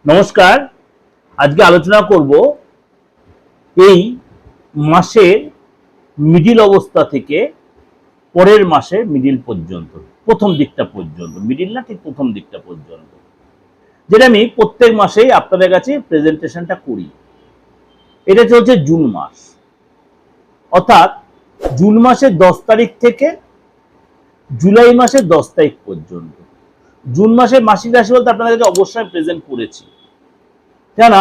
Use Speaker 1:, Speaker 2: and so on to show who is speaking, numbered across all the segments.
Speaker 1: নমস্কার। আজকে আলোচনা করব এই মাসের মিডিল অবস্থা থেকে পরের মাসের মিডিল পর্যন্ত, প্রথম দিকটা পর্যন্ত, মিডিল না ঠিক প্রথম দিকটা পর্যন্ত, যেটা আমি প্রত্যেক মাসেই আপনাদের কাছে প্রেজেন্টেশনটা করি। এটা চলছে জুন মাস, অর্থাৎ জুন মাসের 10 তারিখ থেকে জুলাই মাসের 10 তারিখ পর্যন্ত। জুন মাসের মাসিক রাশি বলতে আপনাদের কাছে অবশ্যই প্রেজেন্ট করেছি, কেন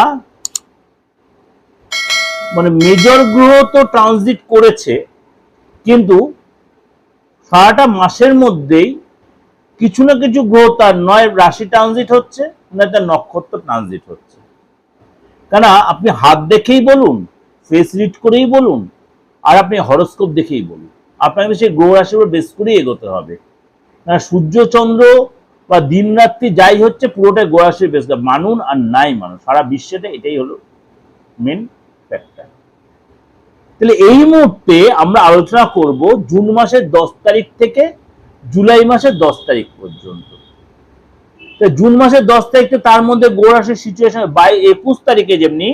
Speaker 1: মানে মেজর গ্রহ তো ট্রানজিট করেছে, কিন্তু সারাটা মাসের মধ্যেই কিছু না কিছু গ্রহ তার নয় রাশি ট্রানজিট হচ্ছে, না তার নক্ষত্র ট্রানজিট হচ্ছে। কেন আপনি হাত দেখেই বলুন, ফেস রিড করেই বলুন, আর আপনি হরোস্কোপ দেখেই বলুন, আপনাকে সেই গ্রহ রাশির উপর বেস করেই এগোতে হবে। না সূর্য চন্দ্র বা দিন রাত্রি যাই হচ্ছে পুরোটাই গ্রহ রাশির বেস, মানুন আর নাই মানুন, সারা বিশ্বতে এটাই হলো মেন ফ্যাক্টর। তাহলে এই মুহূর্তে আমরা আলোচনা করব জুন মাসের 10 তারিখ থেকে জুলাই মাসের 10 তারিখ পর্যন্ত। জুন মাসের 10 তারিখ থেকে তার মধ্যে গ্রহ রাশির সিচুয়েশন 21 তারিখে যেমনি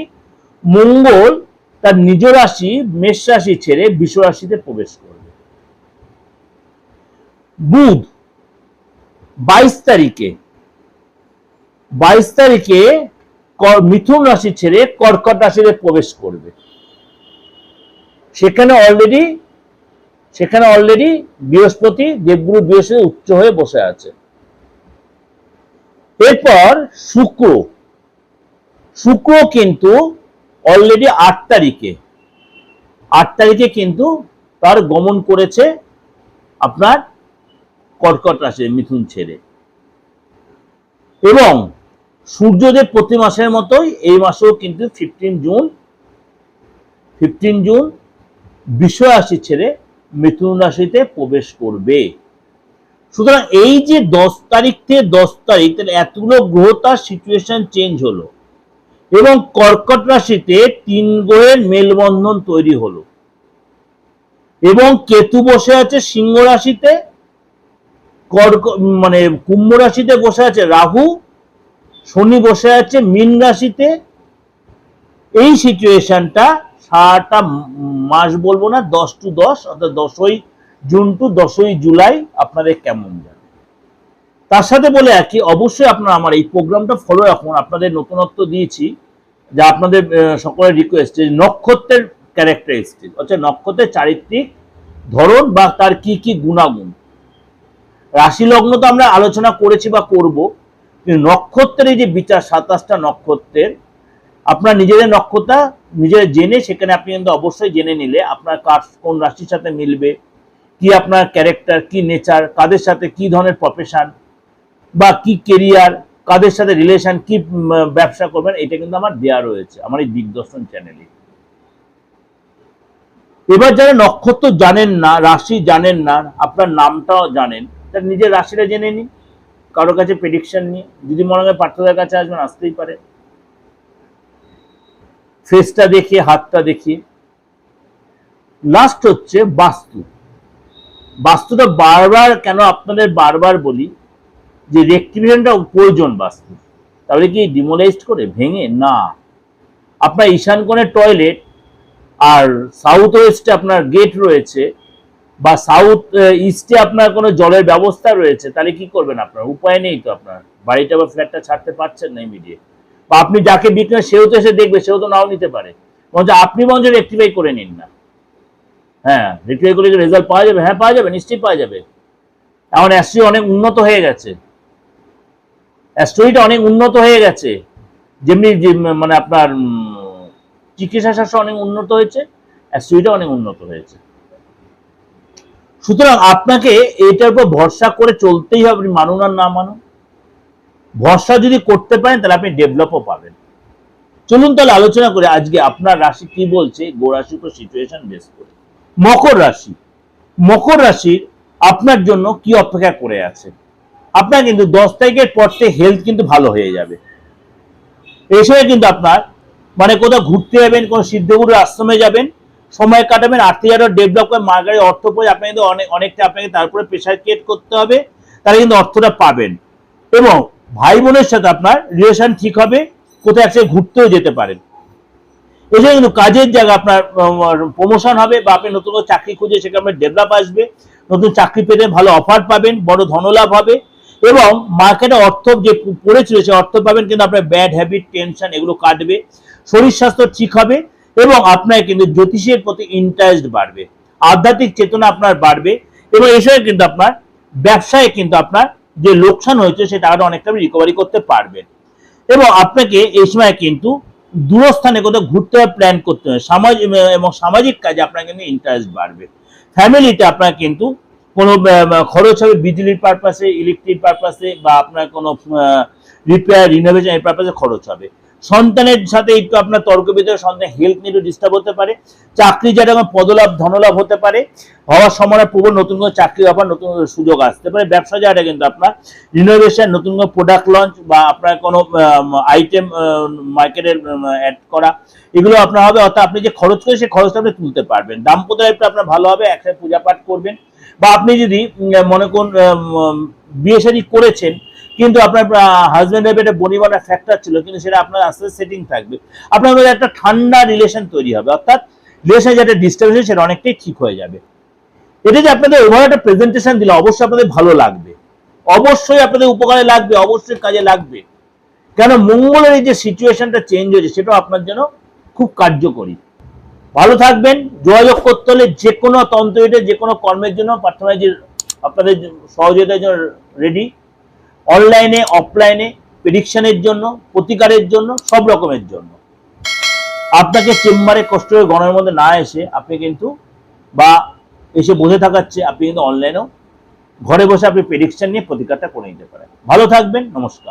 Speaker 1: মঙ্গল তার নিজ রাশি মেষ রাশি ছেড়ে বৃষ রাশিতে প্রবেশ করবে। বুধ 22 তারিখে মিথুন রাশি ছেড়ে কর্কট রাশিতে প্রবেশ করবে। সেখানে অলরেডি বৃহস্পতি, দেবগুরু বৃহস্পতি উচ্চ হয়ে বসে আছে। এরপর শুক্র কিন্তু অলরেডি 8 তারিখে কিন্তু তার গমন করেছে আপনার কর্কট রাশি মিথুন ছেড়ে। এবং সূর্যদেব প্রতি মাসের মতোই এই মাসেও কিন্তু 15 জুন বৃষ রাশি ছেড়ে মিথুন রাশিতে প্রবেশ করবে। সুতরাং এই যে 10 তারিখ থেকে 10 তারিখ এতগুলো গ্রহ তার সিচুয়েশন চেঞ্জ হলো, এবং কর্কট রাশিতে 3 গ্রহের মেলবন্ধন তৈরি হলো, এবং কেতু বসে আছে সিংহ রাশিতে, মানে কুম্ভ রাশিতে বসে আছে রাহু, শনি বসে আছে মীন রাশিতে। এই সিচুয়েশনটা সারাটা মাস বলবো না, 10 to 10 অর্থাৎ 10ই জুন টু 10ই জুলাই আপনাদের কেমন যাবে। তার সাথে বলে রাখি, অবশ্যই আপনারা আমার এই প্রোগ্রামটা ফলো রাখুন। আপনাদের নতুনত্ব দিয়েছি, যা আপনাদের সকলের রিকোয়েস্ট, যে নক্ষত্রের ক্যারেক্টারিস্টিক, অর্থাৎ নক্ষত্রের চারিত্রিক ধরন বা তার কি কি গুণাগুণ। রাশি লগ্ন তো আমরা আলোচনা করেছি বা করব, কিন্তু নক্ষত্রের এই যে বিচার 27টা নক্ষত্রের, আপনার নিজেদের নক্ষত্র নিজের জেনে সেখানে আপনি কিন্তু অবশ্যই জেনে নিলে আপনার কার কোন রাশির সাথে মিলবে, কি আপনার ক্যারেক্টার, কি নেচার, কাদের সাথে কি ধরনের প্রফেশন বা কি কেরিয়ার, কাদের সাথে রিলেশন, কি ব্যবসা করবেন, এটা কিন্তু আমার দেয়া রয়েছে আমার এই দিগদর্শন চ্যানেলে। এবার যারা নক্ষত্র জানেন না, রাশি জানেন না, আপনার নামটাও জানেন, তার নিজের রাশিটা জেনে নিন, কারোর কাছে প্রেডিকশন নিয়ে। যদি মনে হয় পার্থদের কাছে আসবেন, আসতেই পারে, ফেসটা দেখিয়ে, হাতটা দেখিয়ে। লাস্ট হচ্ছে বাস্তুটা বারবার কেন আপনাদের বারবার বলি যে রেক্টিফিকেশনটা প্রয়োজন বাস্তু। তাহলে কি ডিমোলাইজড করে ভেঙে না, আপনার ঈশান কোণে টয়লেট আর সাউথ ওয়েস্টে আপনার গেট রয়েছে, বা সাউথ ইস্টে আপনার কোনো জলের ব্যবস্থা রয়েছে, তাহলে কি করবেন? আপনার উপায় নেই তো, আপনার বাড়িটা বা ফ্ল্যাটটা ছাড়তে পারছেন না ইমিডিয়েট, বা আপনি যাকে বিক্রি সেও তো এসে দেখবে, সেও তো নাও নিতে পারে, আপনি মঞ্চ রেক্টিফাই করে নিন না। হ্যাঁ, রেক্টিফাই করলে রেজাল্ট পাওয়া যাবে, হ্যাঁ পাওয়া যাবে, নিশ্চয়ই পাওয়া যাবে। এখন অ্যাস্ট্রোলজি অনেক উন্নত হয়ে গেছে, অ্যাস্ট্রোলজিটা অনেক উন্নত হয়ে গেছে, যেমনি মানে আপনার চিকিৎসা শাস্ত্র অনেক উন্নত হয়েছে, অ্যাস্ট্রোলজিটা অনেক উন্নত হয়েছে। সুতরাং আপনাকে এটার উপর ভরসা করে চলতেই হবে, মানুন আর না মানুন। ভরসা যদি করতে পারেন তাহলে আপনি ডেভেলপও পাবেন। চলুন তাহলে আলোচনা করে আজকে আপনার রাশি কি বলছে, গো রাশির উপর সিচুয়েশন বেস করে। মকর রাশির আপনার জন্য কি অপেক্ষা করে আছে। আপনার কিন্তু 10 তারিখের পর থেকে হেলথ কিন্তু ভালো হয়ে যাবে। এই সময় কিন্তু আপনার মানে কোথাও ঘুরতে যাবেন, কোনো সিদ্ধগুরুর আশ্রমে যাবেন, সময় কাটাবেন, আর্থিক আরো ডেভেলপ করে মার্গারি অর্থ পড়ে আপনি কিন্তু অনেকটা আপনাকে তারপরে প্রেশার ক্রিয়েট করতে হবে, তাহলে কিন্তু অর্থটা পাবেন। এবং ভাই বোনের সাথে আপনার রিলেশন ঠিক হবে, কোথাও একসাথে ঘুরতেও যেতে পারেন। এছাড়া কিন্তু কাজের জায়গা আপনার প্রমোশন হবে, বা আপনি নতুন করে চাকরি খুঁজে সেখানে ডেভেলপ আসবে, নতুন চাকরি পেতে ভালো অফার পাবেন, বড় ধনলাভ হবে, এবং মার্কেটে অর্থ যে পড়েছিল সে অর্থ পাবেন, কিন্তু আপনার ব্যাড হ্যাবিট, টেনশন এগুলো কাটবে, শরীর স্বাস্থ্য ঠিক হবে, এবং আপনার কিন্তু জ্যোতিষের প্রতি ইন্টারেস্ট বাড়বে, আধ্যাত্মিক চেতনা আপনার বাড়বে, এবং এসবে কিন্তু আপনার ব্যবসায় কিন্তু আপনার যে লোকসান হয়েছে সে টাকাটা অনেকটা রিকভারি করতে পারবেন। এবং আপনাকে এই সময় কিন্তু দূরস্থানে কোথাও ঘুরতে প্ল্যান করতে হবে, এবং সামাজিক কাজে আপনার কিন্তু ইন্টারেস্ট বাড়বে। ফ্যামিলিতে আপনার কিন্তু কোনো খরচ হবে বিজলির পারপাসে, ইলেকট্রিক পারপাসে, বা আপনার কোনো রিপেয়ার রিনোভেশন এর পারপাসে খরচ হবে। সন্তানের সাথে একটু আপনার তর্ক বিতর্ক, সন্তানের হেলথ নিয়ে একটু ডিস্টার্ব হতে পারে। চাকরি যারা পদলাভ ধনলাভ হতে পারে, হওয়ার সময় প্রবল নতুন কোনো চাকরি অফার, নতুন সুযোগ আসতে পারে। ব্যবসা যারা কিন্তু আপনার রিনোভেশন, নতুন কোনো প্রোডাক্ট লঞ্চ, বা আপনার কোনো আইটেম মার্কেটের অ্যাড করা, এগুলো আপনার হবে। অর্থাৎ আপনি যে খরচ করে সেই খরচটা আপনি তুলতে পারবেন। দাম্পত্য লাইফটা আপনার ভালো হবে, একসাথে পূজা পাঠ করবেন। বা আপনি যদি মনে করুন বিয়ে শাদী করেছেন, কিন্তু আপনার হাজবেন্ডের একটা বনিবনা ফ্যাক্টর ছিল, কিন্তু সেটা আপনার আস্তে আস্তে সেটিং থাকবে, আপনার মধ্যে একটা ঠান্ডা রিলেশন তৈরি হবে, অর্থাৎ রিলেশন যেটা ডিস্টার্ব হয়েছে সেটা অনেকটাই ঠিক হয়ে যাবে। এটা যে আপনাদের ওভার একটা প্রেজেন্টেশন দিলে অবশ্যই আপনাদের ভালো লাগবে, অবশ্যই আপনাদের উপকারে লাগবে, অবশ্যই কাজে লাগবে। কেন মঙ্গলের এই যে সিচুয়েশনটা চেঞ্জ হয়েছে সেটাও আপনার জন্য খুব কার্যকরী। ভালো থাকবেন। যোগাযোগ করতে হলে যে কোনো তন্ত্রীতে, যে কোনো কর্মের জন্য পার্থনাইজের আপনাদের সহযোগিতার জন্য রেডি, অনলাইনে অফলাইনে, প্রেডিকশনের জন্য, প্রতিকারের জন্য, সব রকমের জন্য। আপনাকে চেম্বারে কষ্ট করে গণের মধ্যে না এসে আপনি কিন্তু, বা এসে বসে থাকাচ্ছে, আপনি কিন্তু অনলাইনেও ঘরে বসে আপনি প্রেডিকশন নিয়ে প্রতিকারটা করে নিতে পারেন। ভালো থাকবেন, নমস্কার।